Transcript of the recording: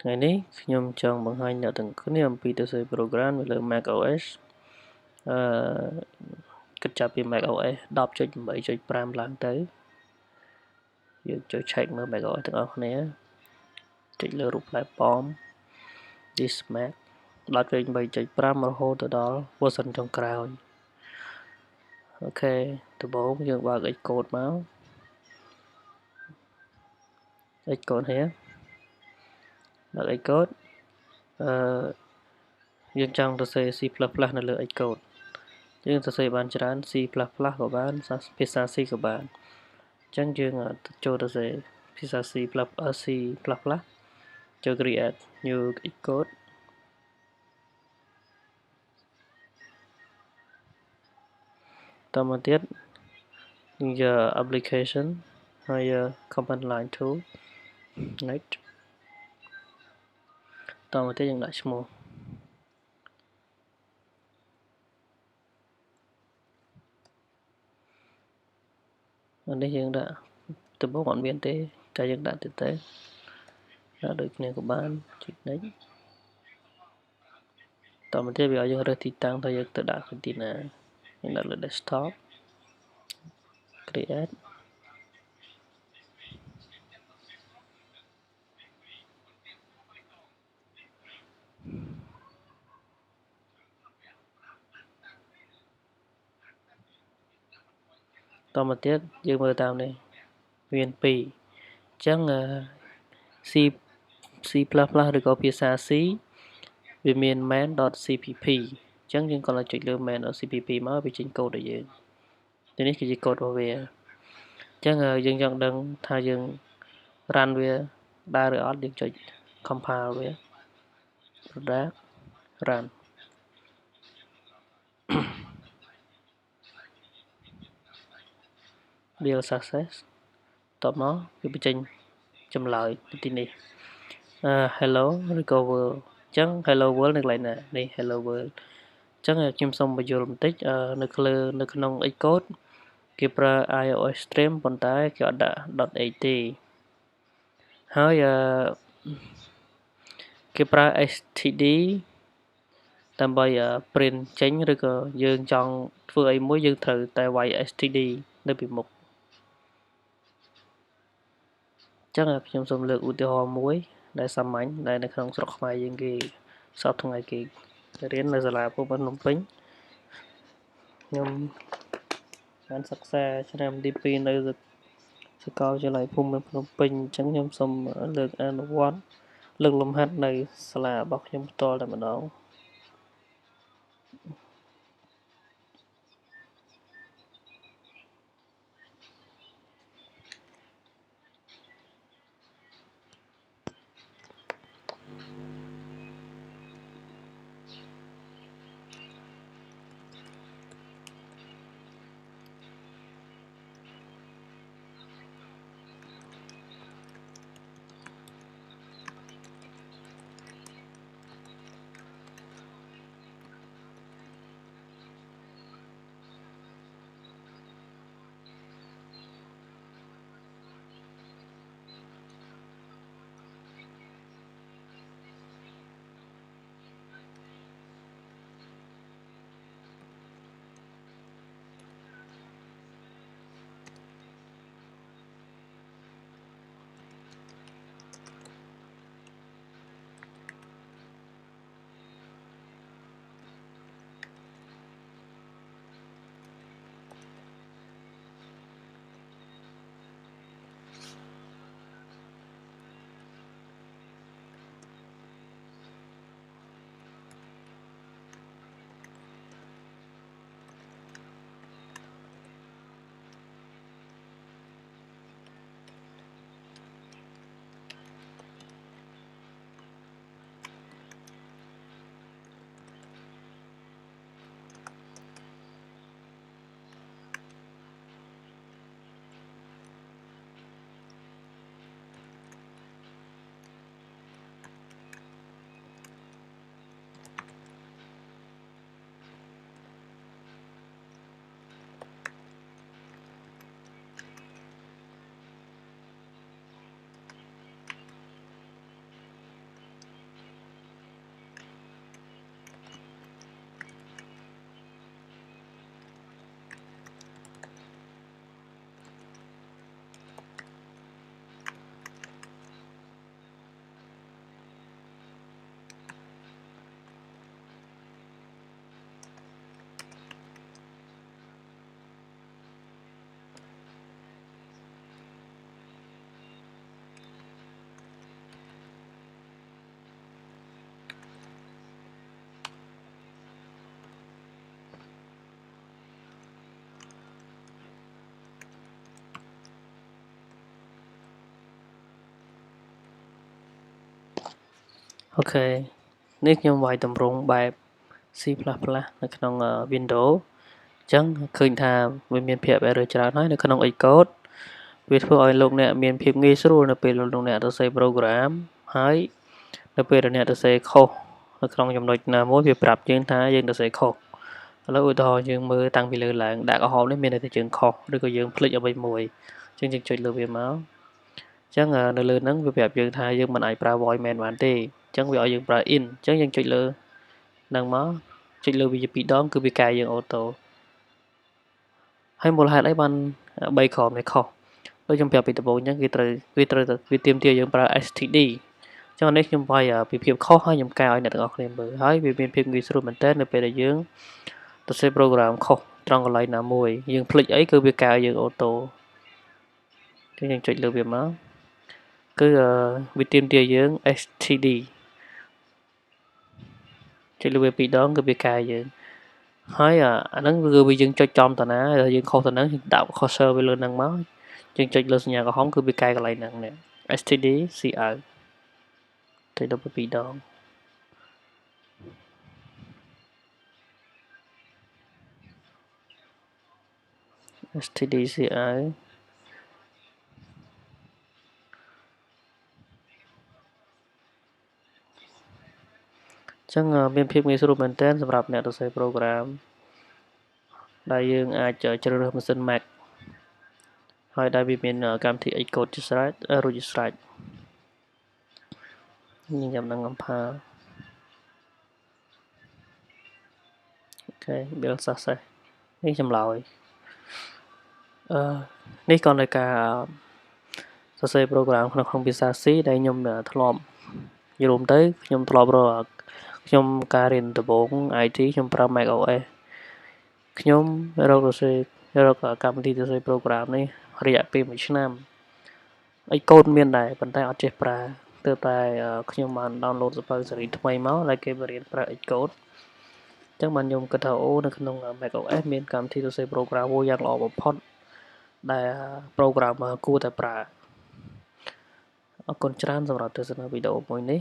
ថ្ងៃនេះខ្ញុំចង់បង្ហាញអ្នកទាំងគ្នាអំពីទៅសេ program នៅលើ macOS អឺគិតចាប់ពី macOS 10.8.5 ឡើងទៅយើងចូល check មើល macOS ទាំងអស់គ្នាចុចលើរូបផ្លែប៉ោម this Mac 10.8.5 រហូតទៅដល់ version ចុងក្រោយអូខេដំបូងយើងបើក Xcode មក Xcode here បើក Xcode អឺយើងចង់ទៅសេ C++ នៅលើ Xcode យើងសរសេរបានច្រើន C++ ក៏បានភាសា C ក៏បានអញ្ចឹងយើងចូលទៅសេភាសា C++ ចូល create new Xcode តមកទៀតយើងយក application ហើយ command line tool next តមកទៀតយើងដាក់ឈ្មោះនេះយើងដាក់ដំបូងអត់មានទេតែយើងដាក់ទៀតទៅដាក់ដូចគ្នាក៏បានចុច next តមកទៀតវាឲ្យយើងរើសទីតាំងថាយើងទៅដាក់ទីណាយើងដាក់លើ desktop create តមកទៀតយើងមើលតាមនេះមាន2អញ្ចឹងC C++ ឬក៏ភាសា C វាមាន main.cpp អញ្ចឹងយើងគ្រាន់តែចុចលើ main.cpp មកវាចេញកូដឲ្យយើងនេះគឺជាកូដរបស់វាអញ្ចឹងយើងចង់ដឹងថាយើង run វាដើរឬអត់យើងចុច compile វា product run build success តបមកវាបញ្ចេញចម្លើយទីនេះhello ឬក៏ world អញ្ចឹង hello world នៅកន្លែងណានេះ hello world អញ្ចឹងខ្ញុំសូមបញ្យល់បន្តិចនៅក្នុង Xcode គេប្រើ iOS stream ប៉ុន្តែគេអត់ដាក់ .8 ទេហើយគេប្រើ std ដើម្បី print ចេញឬក៏យើងចង់ធ្វើអីមួយយើងត្រូវតែវាយ std នៅពីមុខអញ្ចឹងខ្ញុំសូមលើកឧទាហរណ៍មួយដែលសាមញ្ញដែលនៅក្នុងស្រុកខ្មែរយើងគេសពថ្ងៃគេរៀននៅសាលាភូមិភ្នំពេញខ្ញុំបានសិក្សាឆ្នាំទី2នៅសាកលវិទ្យាល័យភូមិភ្នំពេញអញ្ចឹងខ្ញុំសូមលើកអនុវត្តលើកលំហាត់នៅសាលារបស់ខ្ញុំផ្ទាល់តែម្ដង អូខេនេះខ្ញុំវាយតម្រង់បែប C++ នៅក្នុង Windows អញ្ចឹងឃើញថាវាមានភាព error ច្រើនហើយនៅក្នុង Xcode វាធ្វើឲ្យលោកអ្នកមានភាពងាយស្រួលនៅពេលលោកអ្នកសរសេរ program ហើយនៅពេលដែលអ្នកសរសេរខុសនៅក្នុងចំណុចណាមួយវាប្រាប់យើងថាយើងសរសេរខុសឥឡូវឧទាហរណ៍យើងមើលតាំងពីលើឡើងដាក់កំហុសនេះមានន័យថាយើងខុសឬក៏យើងភ្លេចអ្វីមួយអញ្ចឹងយើងចុចលើវាមកអញ្ចឹងនៅលើហ្នឹងវាប្រាប់យើងថាយើងមិនអាចប្រើ void main បានទេអញ្ចឹងវាឲ្យយើងប្រើ in អញ្ចឹងយើងចុចលើហ្នឹងមកចុចលើវា2ដងគឺវាកែយើងអូតូហើយមូលហេតុអីបាន3ក្រុមនេះខុសដូចខ្ញុំប្រាប់ពីដំបូងអញ្ចឹងវាទាមទារយើងប្រើ std អញ្ចឹងនេះខ្ញុំវាយពីភាពខុសហើយខ្ញុំកែឲ្យអ្នកទាំងអស់គ្នាមើលហើយវាមានភាពងាយស្រួលមែនតើនៅពេលដែលយើងសរសេរ program ខុសត្រង់កន្លែងណាមួយយើងភ្លេចអីគឺវាកែឲ្យយើងអូតូអញ្ចឹងយើងចុចលើវាមកគឺវាទាមទារយើង std ចុចលើវា2ដងគឺវាកែយើងហើយអាហ្នឹងគឺវាយើងចុចចំតាណាហើយយើងខុសទៅហ្នឹងយើងដាក់ cursor វាលើហ្នឹងមកយើងចុចលើសញ្ញាក្រហមគឺវាកែកន្លែងហ្នឹងនេះ std cout ចុចលើ2ដង std cout អញ្ចឹងមានភាពងាយស្រួលមែនទែនសម្រាប់អ្នកសរសេរ program ដែលយើងអាចជ្រើសរើសម៉ាស៊ីន Mac ហើយដែលវាមានកម្មវិធី Xcode ជាស្រេចរួចជាស្រេចញញឹមនឹងអំផាអូខេ build success នេះចម្លើយនេះក៏នៅការសរសេរ program ក្នុងភាសា C ដែលខ្ញុំធ្លាប់និយាយរួមទៅខ្ញុំធ្លាប់រកខ្ញុំការរៀនដំបូង IT ខ្ញុំប្រើ Mac OS ខ្ញុំរកកម្មវិធីសរសេរ program នេះរយៈពេល1ឆ្នាំXcode មានដែរប៉ុន្តែអត់ចេះប្រើទើបតែខ្ញុំបាន download សៀវភៅស៊េរីថ្មីមកដែលគេបរៀនប្រើ Xcode អញ្ចឹងបានខ្ញុំគិតថាអូនៅក្នុង Mac OS មានកម្មវិធីសរសេរ program មួយយ៉ាងល្អបំផុតដែល programmer គួរតែប្រើអរគុណច្រើនសម្រាប់ទស្សនាវីដេអូមួយនេះ